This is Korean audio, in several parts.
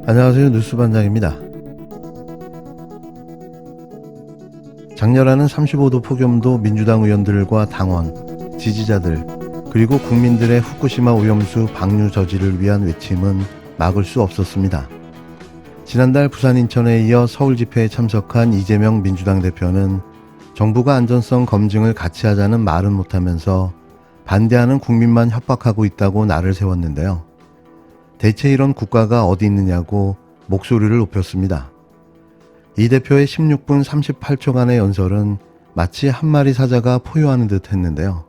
안녕하세요. 뉴스반장입니다. 장렬하는 35도 폭염도 민주당 의원들과 당원, 지지자들, 그리고 국민들의 후쿠시마 오염수 방류 저지를 위한 외침은 막을 수 없었습니다. 지난달 부산 인천에 이어 서울 집회에 참석한 이재명 민주당 대표는 정부가 안전성 검증을 같이 하자는 말은 못하면서 반대하는 국민만 협박하고 있다고 날을 세웠는데요. 대체 이런 국가가 어디 있느냐고 목소리를 높였습니다. 이 대표의 16분 38초간의 연설은 마치 한 마리 사자가 포효하는 듯 했는데요.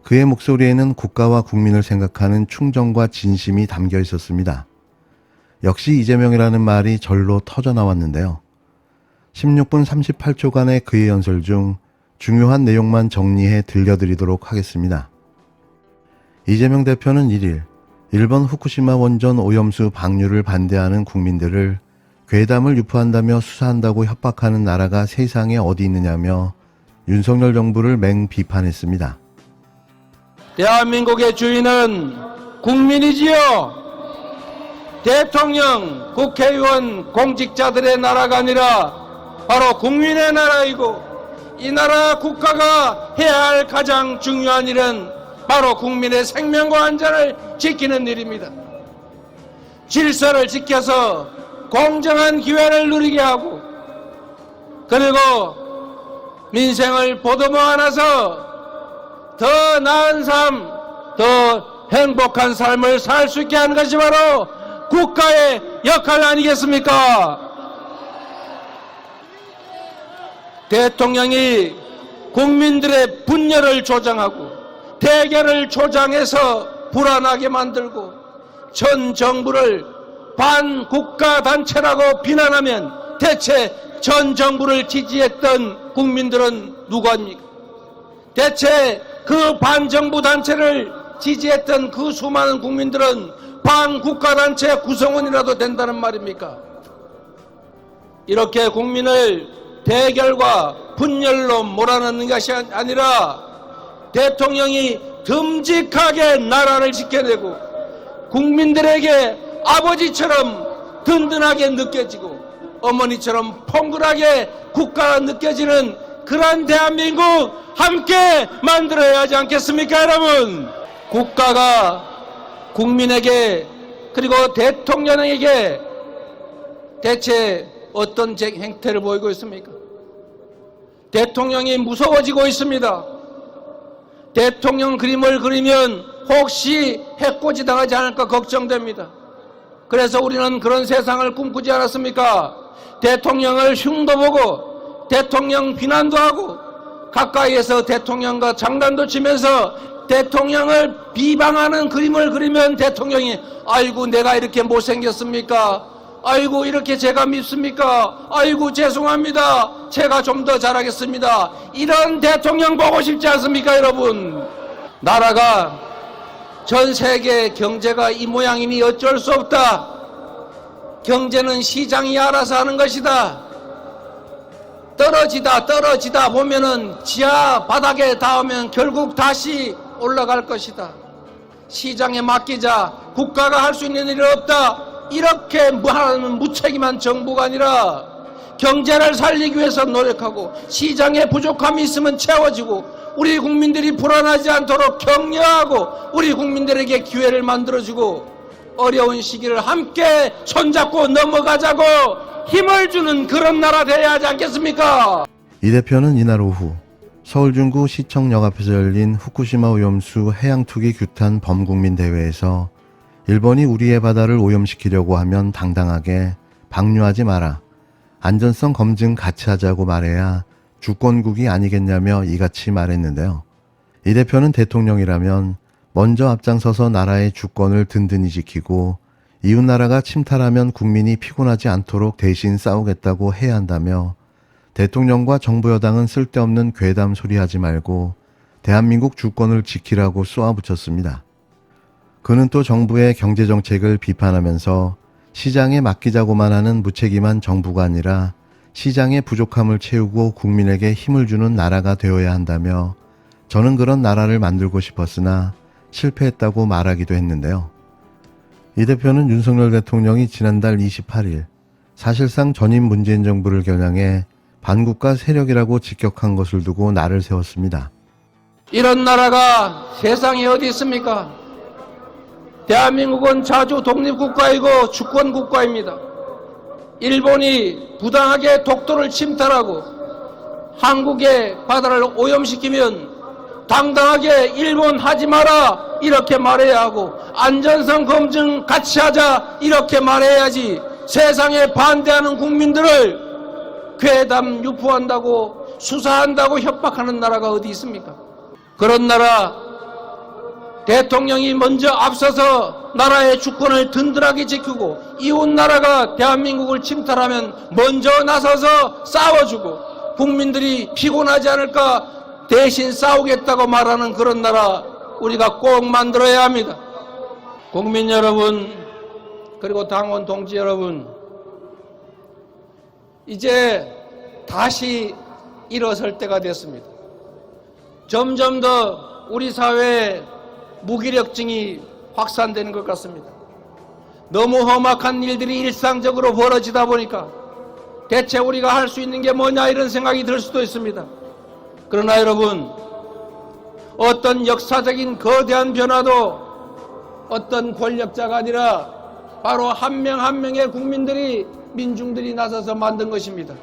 그의 목소리에는 국가와 국민을 생각하는 충정과 진심이 담겨 있었습니다. 역시 이재명이라는 말이 절로 터져 나왔는데요. 16분 38초간의 그의 연설 중 중요한 내용만 정리해 들려드리도록 하겠습니다. 이재명 대표는 1일 일본 후쿠시마 원전 오염수 방류를 반대하는 국민들을 괴담을 유포한다며 수사한다고 협박하는 나라가 세상에 어디 있느냐며 윤석열 정부를 맹비판했습니다. 대한민국의 주인은 국민이지요. 대통령, 국회의원, 공직자들의 나라가 아니라 바로 국민의 나라이고, 이 나라 국가가 해야 할 가장 중요한 일은 바로 국민의 생명과 안전을 지키는 일입니다. 질서를 지켜서 공정한 기회를 누리게 하고, 그리고 민생을 보듬어 안아서 더 나은 삶, 더 행복한 삶을 살 수 있게 하는 것이 바로 국가의 역할 아니겠습니까? 대통령이 국민들의 분열을 조장하고 대결을 조장해서 불안하게 만들고 전 정부를 반국가 단체라고 비난하면 대체 전 정부를 지지했던 국민들은 누구입니까? 대체 그 반정부 단체를 지지했던 그 수많은 국민들은 반국가 단체 구성원이라도 된다는 말입니까? 이렇게 국민을 대결과 분열로 몰아넣는 것이 아니라 대통령이 듬직하게 나라를 지켜내고 국민들에게 아버지처럼 든든하게 느껴지고 어머니처럼 퐁글하게 국가가 느껴지는 그런 대한민국 함께 만들어야 하지 않겠습니까, 여러분? 국가가 국민에게 그리고 대통령에게 대체 어떤 행태를 보이고 있습니까? 대통령이 무서워지고 있습니다. 대통령 그림을 그리면 혹시 해코지 당하지 않을까 걱정됩니다. 그래서 우리는 그런 세상을 꿈꾸지 않았습니까? 대통령을 흉도 보고 대통령 비난도 하고 가까이에서 대통령과 장난도 치면서 대통령을 비방하는 그림을 그리면 대통령이 아이고 내가 이렇게 못생겼습니까? 아이고 이렇게 제가 밉습니까? 아이고 죄송합니다. 제가 좀 더 잘하겠습니다. 이런 대통령 보고 싶지 않습니까, 여러분? 나라가 전 세계 경제가 이 모양이니 어쩔 수 없다. 경제는 시장이 알아서 하는 것이다. 떨어지다 보면은 지하 바닥에 닿으면 결국 다시 올라갈 것이다. 시장에 맡기자. 국가가 할 수 있는 일이 없다. 이렇게 하는 무책임한 정부가 아니라 경제를 살리기 위해서 노력하고 시장에 부족함이 있으면 채워지고 우리 국민들이 불안하지 않도록 격려하고 우리 국민들에게 기회를 만들어주고 어려운 시기를 함께 손잡고 넘어가자고 힘을 주는 그런 나라 되어야 하지 않겠습니까? 이 대표는 이날 오후 서울 중구 시청역 앞에서 열린 후쿠시마 오염수 해양투기 규탄 범국민 대회에서 일본이 우리의 바다를 오염시키려고 하면 당당하게 방류하지 마라. 안전성 검증 같이 하자고 말해야 주권국이 아니겠냐며 이같이 말했는데요. 이 대표는 대통령이라면 먼저 앞장서서 나라의 주권을 든든히 지키고 이웃나라가 침탈하면 국민이 피곤하지 않도록 대신 싸우겠다고 해야 한다며 대통령과 정부 여당은 쓸데없는 괴담 소리하지 말고 대한민국 주권을 지키라고 쏘아붙였습니다. 그는 또 정부의 경제정책을 비판하면서 시장에 맡기자고만 하는 무책임한 정부가 아니라 시장의 부족함을 채우고 국민에게 힘을 주는 나라가 되어야 한다며 저는 그런 나라를 만들고 싶었으나 실패했다고 말하기도 했는데요. 이 대표는 윤석열 대통령이 지난달 28일 사실상 전임 문재인 정부를 겨냥해 반국가 세력이라고 직격한 것을 두고 날을 세웠습니다. 이런 나라가 세상에 어디 있습니까? 대한민국은 자주 독립국가이고 주권국가입니다. 일본이 부당하게 독도를 침탈하고 한국의 바다를 오염시키면 당당하게 일본 하지 마라 이렇게 말해야 하고 안전성 검증 같이 하자 이렇게 말해야지 세상에 반대하는 국민들을 괴담 유포한다고 수사한다고 협박하는 나라가 어디 있습니까? 그런 나라 대통령이 먼저 앞서서 나라의 주권을 든든하게 지키고 이웃 나라가 대한민국을 침탈하면 먼저 나서서 싸워주고 국민들이 피곤하지 않을까 대신 싸우겠다고 말하는 그런 나라 우리가 꼭 만들어야 합니다. 국민 여러분 그리고 당원 동지 여러분 이제 다시 일어설 때가 됐습니다. 점점 더 우리 사회에 무기력증이 확산되는 것 같습니다. 너무 험악한 일들이 일상적으로 벌어지다 보니까 대체 우리가 할 수 있는 게 뭐냐 이런 생각이 들 수도 있습니다. 그러나 여러분 어떤 역사적인 거대한 변화도 어떤 권력자가 아니라 바로 한 명 한 명의 국민들이 민중들이 나서서 만든 것입니다.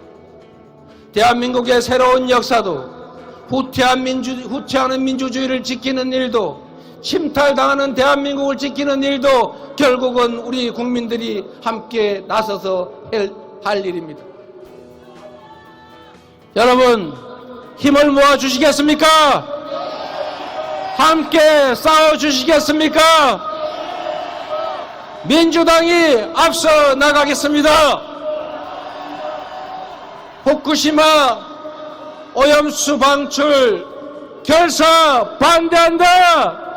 대한민국의 새로운 역사도 후퇴하는 민주주의를 지키는 일도 침탈당하는 대한민국을 지키는 일도 결국은 우리 국민들이 함께 나서서 할 일입니다. 여러분 힘을 모아 주시겠습니까? 함께 싸워 주시겠습니까? 민주당이 앞서 나가겠습니다. 후쿠시마 오염수 방출 결사 반대한다.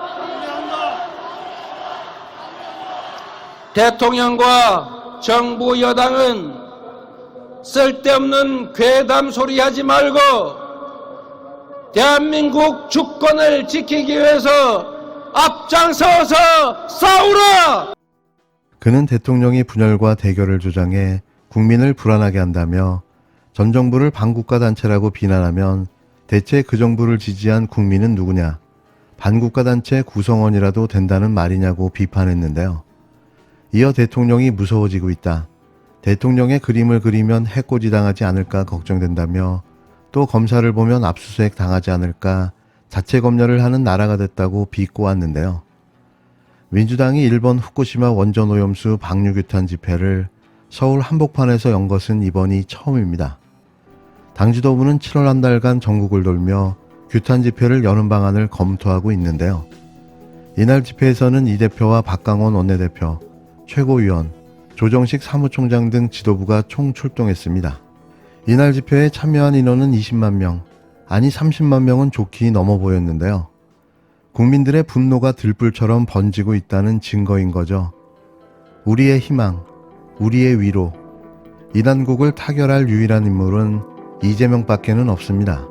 대통령과 정부 여당은 쓸데없는 괴담 소리 하지 말고 대한민국 주권을 지키기 위해서 앞장서서 싸우라! 그는 대통령이 분열과 대결을 조장해 국민을 불안하게 한다며 전 정부를 반국가 단체라고 비난하면 대체 그 정부를 지지한 국민은 누구냐? 반국가 단체 구성원이라도 된다는 말이냐고 비판했는데요. 이어 대통령이 무서워지고 있다. 대통령의 그림을 그리면 해코지 당하지 않을까 걱정된다며 또 검사를 보면 압수수색 당하지 않을까 자체 검열을 하는 나라가 됐다고 비꼬았는데요. 민주당이 일본 후쿠시마 원전 오염수 방류규탄 집회를 서울 한복판에서 연 것은 이번이 처음입니다. 당 지도부는 7월 한 달간 전국을 돌며 규탄 집회를 여는 방안을 검토하고 있는데요. 이날 집회에서는 이 대표와 박강원 원내대표, 최고위원, 조정식 사무총장 등 지도부가 총 출동했습니다. 이날 집회에 참여한 인원은 20만 명, 아니 30만 명은 좋게 넘어 보였는데요. 국민들의 분노가 들불처럼 번지고 있다는 증거인 거죠. 우리의 희망, 우리의 위로, 이 난국을 타결할 유일한 인물은 이재명밖에는 없습니다.